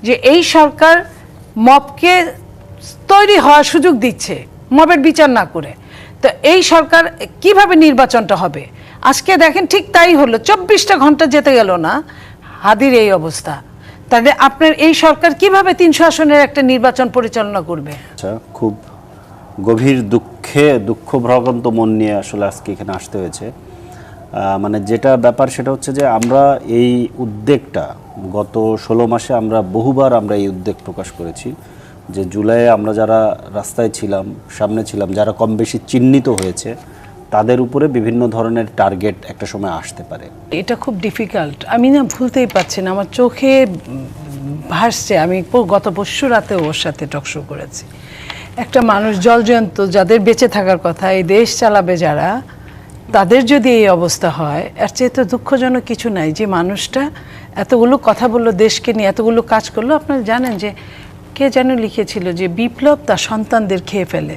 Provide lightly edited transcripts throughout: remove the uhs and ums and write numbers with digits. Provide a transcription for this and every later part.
যে এই সরকার মবকে তৈরি হওয়ার সুযোগ দিচ্ছে মবের বিচার না করে। তো এই সরকার কিভাবে নির্বাচনটা হবে? আজকে দেখেন ঠিক তাই হলো, 24টা ঘন্টা যেতে গেল না, হাদির এই অবস্থা। তাহলে আপনার এই সরকার কিভাবে 300 আসনের একটা নির্বাচন পরিচালনা করবে? আচ্ছা, খুব গভীর দুঃখভ্রান্ত মন নিয়ে আসলে আজকে এখানে আসতে হয়েছে। মানে যেটা ব্যাপার সেটা হচ্ছে যে আমরা এই উদ্বেগটা গত 16 মাসে আমরা বহুবার এই উদ্বেগ প্রকাশ করেছি যে জুলাইয়ে আমরা যারা রাস্তায় ছিলাম, সামনে ছিলাম, যারা কম বেশি চিহ্নিত হয়েছে, তাদের উপরে বিভিন্ন ধরনের টার্গেট একটা সময় আসতে পারে। এটা খুব ডিফিকাল্ট, আমি না ভুলতেই পারছি না, আমার চোখে ভাসছে। আমি গত পরশু রাতে ওর সাথে টকশো করেছি। একটা মানুষ জলজয়ন্ত, যাদের বেঁচে থাকার কথা, এই দেশ চালাবে যারা, তাদের যদি এই অবস্থা হয়, এর চেয়ে তো দুঃখজনক কিছু নাই। যে মানুষটা এতগুলো কথা বললো, দেশকে নিয়ে এতগুলো কাজ করলো। আপনারা জানেন যে কে যেন লিখেছিল যে বিপ্লব তার সন্তানদের খেয়ে ফেলে।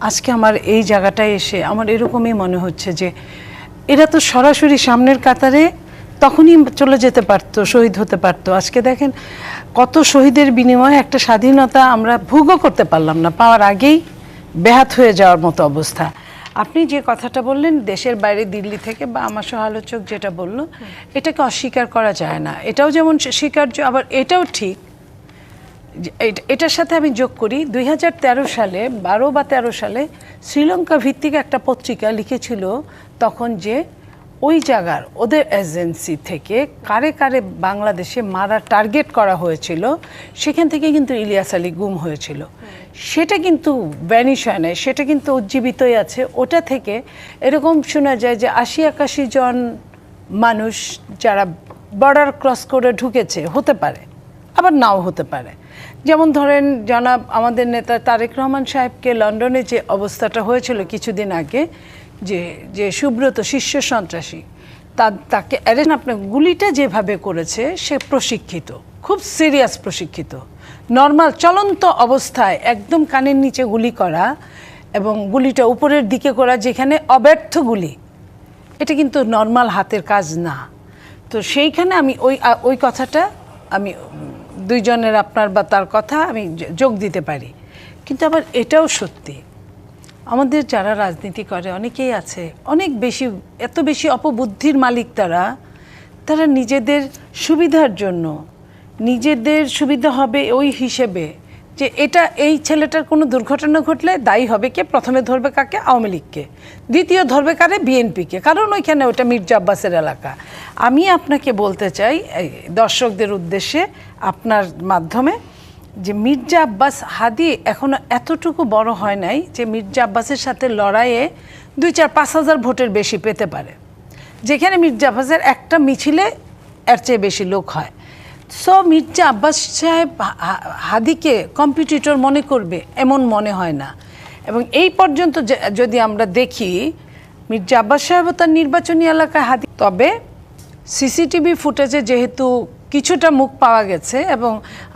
আজকে আমার এই জায়গাটায় এসে আমার এরকমই মনে হচ্ছে যে এরা তো সরাসরি সামনের কাতারে তখনই চলে যেতে পারতো, শহীদ হতে পারতো। আজকে দেখেন কত শহীদের বিনিময়ে একটা স্বাধীনতা আমরা ভোগও করতে পারলাম না, পাওয়ার আগেই ব্যাহত হয়ে যাওয়ার মতো অবস্থা। আপনি যে কথাটা বললেন দেশের বাইরে, দিল্লি থেকে বা আমার সহালোচক যেটা বলল, এটাকে অস্বীকার করা যায় না। এটাও যেমন স্বীকার্য, আবার এটাও ঠিক। এটার সাথে আমি যোগ করি, 2013 সালে 12 বা 13 সালে শ্রীলঙ্কা ভিত্তিক একটা পত্রিকা লিখেছিল তখন যে ওই জায়গার ওদের এজেন্সি থেকে কারে কারে বাংলাদেশে মারা টার্গেট করা হয়েছিল, সেখান থেকে কিন্তু ইলিয়াস আলী গুম হয়েছিল। সেটা কিন্তু ভ্যানিশ হয় নাই, সেটা কিন্তু উজ্জীবিতই আছে। ওটা থেকে এরকম শোনা যায় যে 80-81 জন মানুষ যারা বর্ডার ক্রস করে ঢুকেছে, হতে পারে আবার নাও হতে পারে। যেমন ধরেন জনাব আমাদের নেতা তারেক রহমান সাহেবকে লন্ডনে যে অবস্থাটা হয়েছিল কিছুদিন আগে, যে সুব্রত শীর্ষ সন্ত্রাসী, তাকে অ্যারেস্ট, আপনার গুলিটা যেভাবে করেছে সে প্রশিক্ষিত, খুব সিরিয়াস প্রশিক্ষিত। নর্মাল চলন্ত অবস্থায় একদম কানের নিচে গুলি করা এবং গুলিটা উপরের দিকে করা, যেখানে অব্যর্থ গুলি, এটা কিন্তু নর্মাল হাতের কাজ না। তো সেইখানে আমি ওই কথাটা আমি দুইজনের আপনার বা তার কথা আমি যোগ দিতে পারি। কিন্তু আবার এটাও সত্যি, আমাদের যারা রাজনীতি করে অনেকেই আছে অনেক বেশি, এত বেশি অপবুদ্ধির মালিক তারা নিজেদের সুবিধার জন্য, নিজেদের সুবিধা হবে ওই হিসেবে যে এই ছেলেটার কোনো দুর্ঘটনা ঘটলে দায়ী হবে কে? প্রথমে ধরবে কাকে? আওয়ামী লীগকে। দ্বিতীয় ধরবে কারে? বিএনপিকে, কারণ ওইখানে ওটা মির্জা আব্বাসের এলাকা। আমি আপনাকে বলতে চাই দর্শকদের উদ্দেশ্যে আপনার মাধ্যমে যে মির্জা আব্বাস হাদি এখনো এতটুকু বড় হয় নাই যে মির্জা আব্বাসের সাথে লড়াইয়ে 2-4-5 হাজার ভোটের বেশি পেতে পারে, যেখানে মির্জা আব্বাসের একটা মিছিলে এর চেয়ে বেশি লোক হয়। সো মির্জা আব্বাস সাহেব হাদিকে কম্পিটিটর মনে করবে এমন মনে হয় না। এবং এই পর্যন্ত যদি আমরা দেখি মির্জা আব্বাস সাহেব তার নির্বাচনী এলাকায় হাদি, তবে সিসিটিভি ফুটেজে যেহেতু কিছুটা মুখ পাওয়া গেছে এবং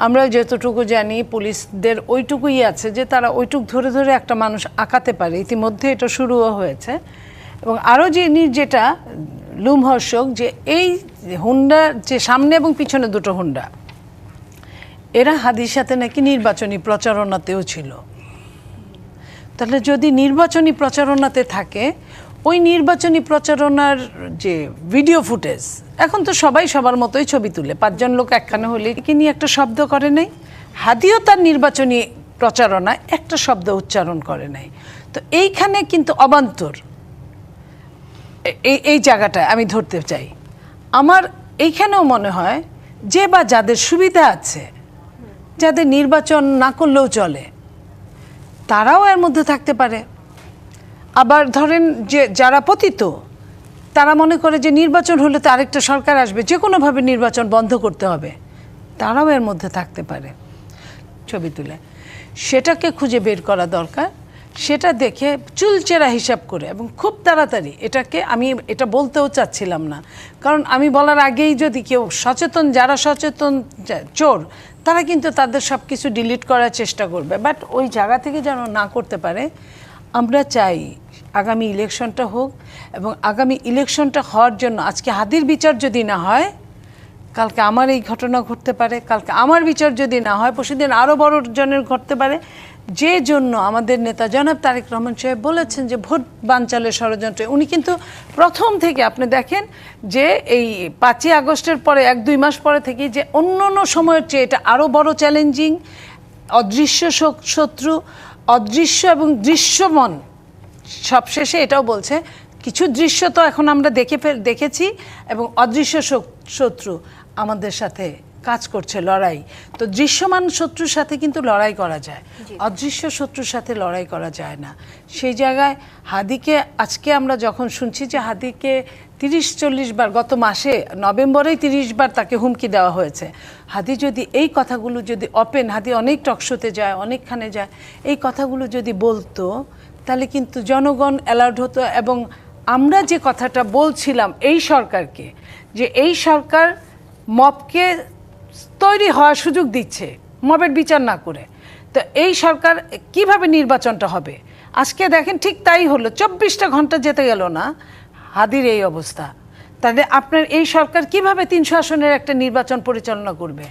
আমরা যতটুকু জানি পুলিশদের ওইটুকুই আছে যে তারা ওইটুক ধরে ধরে একটা মানুষ আঁকাতে পারে। ইতিমধ্যে এটা শুরুও হয়েছে। এবং আরও যেটা লুমহর্ষক, যে এই হুন্ডা যে সামনে এবং পিছনে দুটো হুন্ডা, এরা হাদির সাথে নাকি নির্বাচনী প্রচারণাতেও ছিল। তাহলে যদি নির্বাচনী প্রচারণাতে থাকে, ওই নির্বাচনী প্রচারণার যে ভিডিও ফুটেজ, এখন তো সবাই সবার মতোই ছবি তুলে, 5 জন লোক একখানে হলে কি নিয়ে একটা শব্দ করে নাই। হাদিও তার নির্বাচনী প্রচারণায় একটা শব্দ উচ্চারণ করে নাই। তো এইখানে কিন্তু অবান্তর এই জায়গাটায় আমি ধরতে চাই। আমার এইখানেও মনে হয় যে বা যাদের সুবিধা আছে, যাদের নির্বাচন না করলেও চলে, তারাও এর মধ্যে থাকতে পারে। আবার ধরেন যে যারা পতিত, তারা মনে করে যে নির্বাচন হলে তো আরেকটা সরকার আসবে, যে কোনোভাবে নির্বাচন বন্ধ করতে হবে, তারাও এর মধ্যে থাকতে পারে ছবি তুলে। সেটাকে খুঁজে বের করা দরকার। সেটা দেখে চুলচেরা হিসাব করে এবং খুব তাড়াতাড়ি এটাকে, আমি এটা বলতেও চাচ্ছিলাম না, কারণ আমি বলার আগেই যদি কেউ সচেতন, যারা সচেতন চোর, তারা কিন্তু তাদের সব কিছু ডিলিট করার চেষ্টা করবে, বাট ওই জায়গা থেকে যেন না করতে পারে। আমরা চাই আগামী ইলেকশনটা হোক, এবং আগামী ইলেকশনটা হওয়ার জন্য আজকে হাদির বিচার যদি না হয়, কালকে আমার এই ঘটনা ঘটতে পারে, কালকে আমার বিচার যদি না হয় পরশুদিন আরও বড় জনের ঘটতে পারে। যে জন্য আমাদের নেতা জনাব তারেক রহমান সাহেব বলেছেন যে ভোট বানচালের ষড়যন্ত্রে, উনি কিন্তু প্রথম থেকে আপনি দেখেন যে এই 5ই আগস্টের পরে 1-2 মাস পরে থেকে যে অন্য সময়ের চেয়ে এটা আরও বড় চ্যালেঞ্জিং, অদৃশ্য শত্রু, অদৃশ্য এবং দৃশ্যমান। সবশেষে এটাও বলছে কিছু দৃশ্য তো এখন আমরা দেখেছি এবং অদৃশ্য শত্রু আমাদের সাথে কাজ করছে, লড়াই। তো দৃশ্যমান শত্রুর সাথে কিন্তু লড়াই করা যায়, অদৃশ্য শত্রুর সাথে লড়াই করা যায় না। সেই জায়গায় হাদিকে আজকে আমরা যখন শুনছি যে হাদিকে 30-40 বার, গত মাসে নভেম্বরেই 30 বার তাকে হুমকি দেওয়া হয়েছে। হাদি যদি এই কথাগুলো যদি হাদি অনেক টকশোতে যায়, অনেকখানে যায়, এই কথাগুলো যদি বলতো তাহলে কিন্তু জনগণ অ্যালার্ট হতো। এবং আমরা যে কথাটা বলছিলাম এই সরকারকে, যে এই সরকার মবকে তৈরি হওয়ার সুযোগ দিচ্ছে মবের বিচার না করে, তো এই সরকার কিভাবে নির্বাচনটা হবে? আজকে দেখেন ঠিক তাই হলো, 24টা ঘন্টা যেতে গেল না, হাদির এই অবস্থা। তাহলে আপনার এই সরকার কিভাবে 300 আসনের একটা নির্বাচন পরিচালনা করবে?